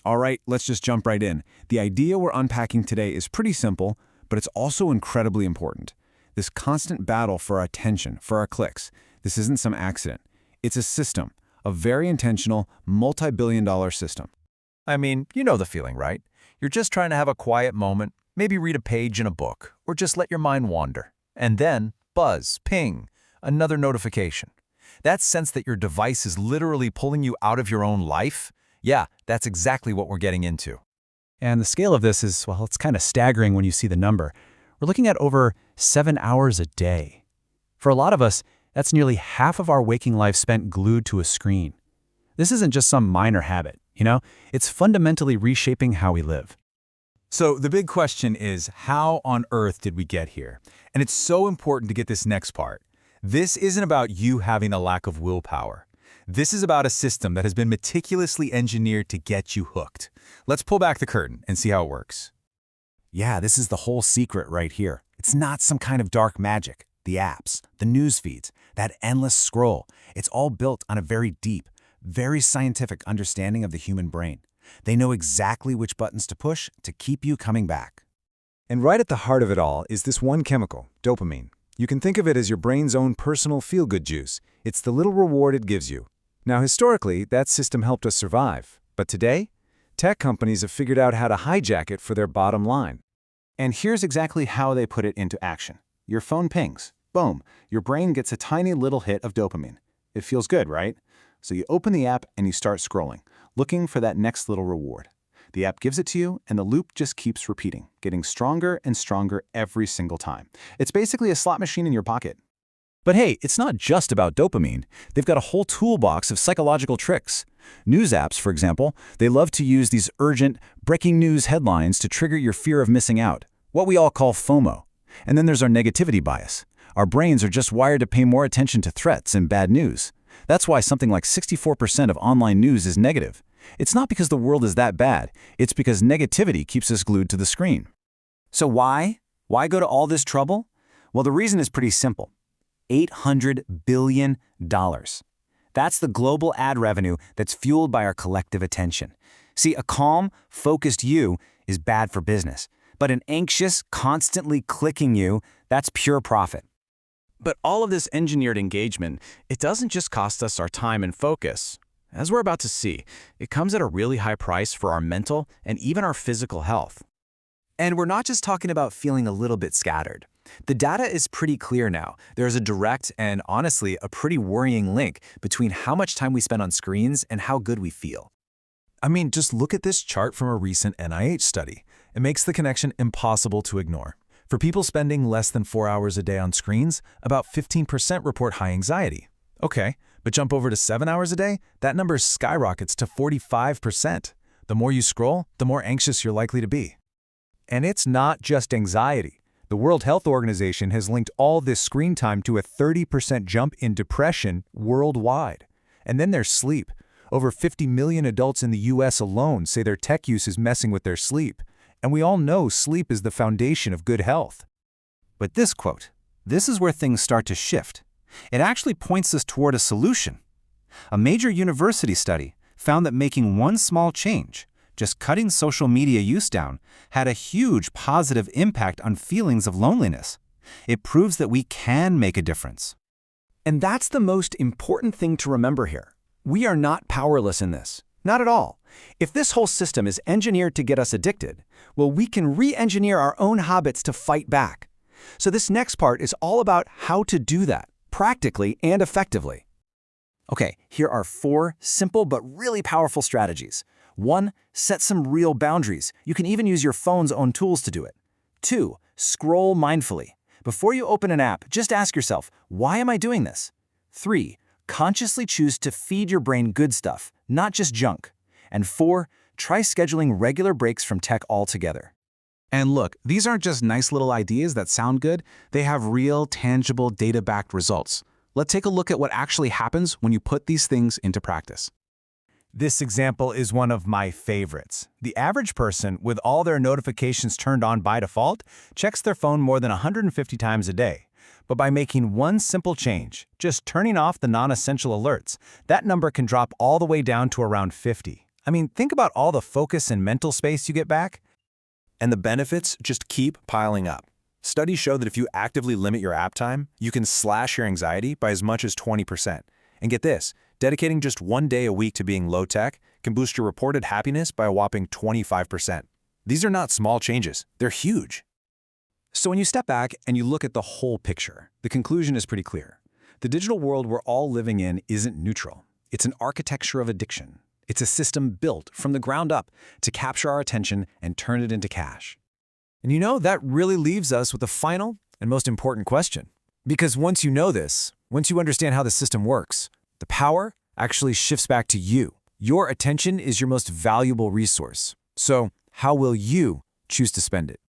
All right, let's just jump right in. The idea we're unpacking today is pretty simple, but it's also incredibly important. This constant battle for our attention, for our clicks, this isn't some accident. It's a system, a very intentional, multi-billion-dollar system. I mean, you know the feeling, right? You're just trying to have a quiet moment, maybe read a page in a book, or just let your mind wander. And then, buzz, ping, another notification. That sense that your device is literally pulling you out of your own life? Yeah, that's exactly what we're getting into. And the scale of this is, well, it's kind of staggering when you see the number. We're looking at over 7 hours a day. For a lot of us, that's nearly half of our waking life spent glued to a screen. This isn't just some minor habit, it's fundamentally reshaping how we live. So the big question is, how on earth did we get here? And it's so important to get this next part. This isn't about you having a lack of willpower. This is about a system that has been meticulously engineered to get you hooked. Let's pull back the curtain and see how it works. Yeah, this is the whole secret right here. It's not some kind of dark magic. The apps, the news feeds, that endless scroll, it's all built on a very deep, very scientific understanding of the human brain. They know exactly which buttons to push to keep you coming back. And right at the heart of it all is this one chemical, dopamine. You can think of it as your brain's own personal feel-good juice. It's the little reward it gives you. Now, historically, that system helped us survive. But today, tech companies have figured out how to hijack it for their bottom line. And here's exactly how they put it into action. Your phone pings. Boom. Your brain gets a tiny little hit of dopamine. It feels good, right? So you open the app and you start scrolling, looking for that next little reward. The app gives it to you, and the loop just keeps repeating, getting stronger and stronger every single time. It's basically a slot machine in your pocket. But hey, it's not just about dopamine. They've got a whole toolbox of psychological tricks. News apps, for example, they love to use these urgent, breaking news headlines to trigger your fear of missing out, what we all call FOMO. And then there's our negativity bias. Our brains are just wired to pay more attention to threats and bad news. That's why something like 64% of online news is negative. It's not because the world is that bad. It's because negativity keeps us glued to the screen. So why? Why go to all this trouble? Well, the reason is pretty simple. $800 billion. That's the global ad revenue that's fueled by our collective attention. See, a calm, focused you is bad for business, but an anxious, constantly clicking you, that's pure profit. But all of this engineered engagement, it doesn't just cost us our time and focus. As we're about to see, it comes at a really high price for our mental and even our physical health. And we're not just talking about feeling a little bit scattered. The data is pretty clear now. There's a direct and, honestly, a pretty worrying link between how much time we spend on screens and how good we feel. I mean, just look at this chart from a recent NIH study. It makes the connection impossible to ignore. For people spending less than 4 hours a day on screens, about 15% report high anxiety. Okay, but jump over to 7 hours a day, that number skyrockets to 45%. The more you scroll, the more anxious you're likely to be. And it's not just anxiety. The World Health Organization has linked all this screen time to a 30% jump in depression worldwide. And then there's sleep. Over 50 million adults in the US alone say their tech use is messing with their sleep. And we all know sleep is the foundation of good health. But this quote, this is where things start to shift. It actually points us toward a solution. A major university study found that making one small change, just cutting social media use down, had a huge positive impact on feelings of loneliness. It proves that we can make a difference. And that's the most important thing to remember here. We are not powerless in this. Not at all. If this whole system is engineered to get us addicted, well, we can re-engineer our own habits to fight back. So this next part is all about how to do that, practically and effectively. Okay, here are 4 simple but really powerful strategies. 1, set some real boundaries. You can even use your phone's own tools to do it. 2, scroll mindfully. Before you open an app, just ask yourself, why am I doing this? 3, consciously choose to feed your brain good stuff, not just junk. And 4, try scheduling regular breaks from tech altogether. And look, these aren't just nice little ideas that sound good. They have real, tangible, data-backed results. Let's take a look at what actually happens when you put these things into practice. This example is one of my favorites. The average person, with all their notifications turned on by default, checks their phone more than 150 times a day. But by making one simple change, just turning off the non-essential alerts, that number can drop all the way down to around 50. I mean, think about all the focus and mental space you get back. And the benefits just keep piling up. Studies show that if you actively limit your app time, you can slash your anxiety by as much as 20%. And get this, dedicating just 1 day a week to being low-tech can boost your reported happiness by a whopping 25%. These are not small changes, they're huge. So when you step back and you look at the whole picture, the conclusion is pretty clear. The digital world we're all living in isn't neutral. It's an architecture of addiction. It's a system built from the ground up to capture our attention and turn it into cash. And you know, that really leaves us with the final and most important question. Because once you know this, once you understand how the system works, the power actually shifts back to you. Your attention is your most valuable resource. So how will you choose to spend it?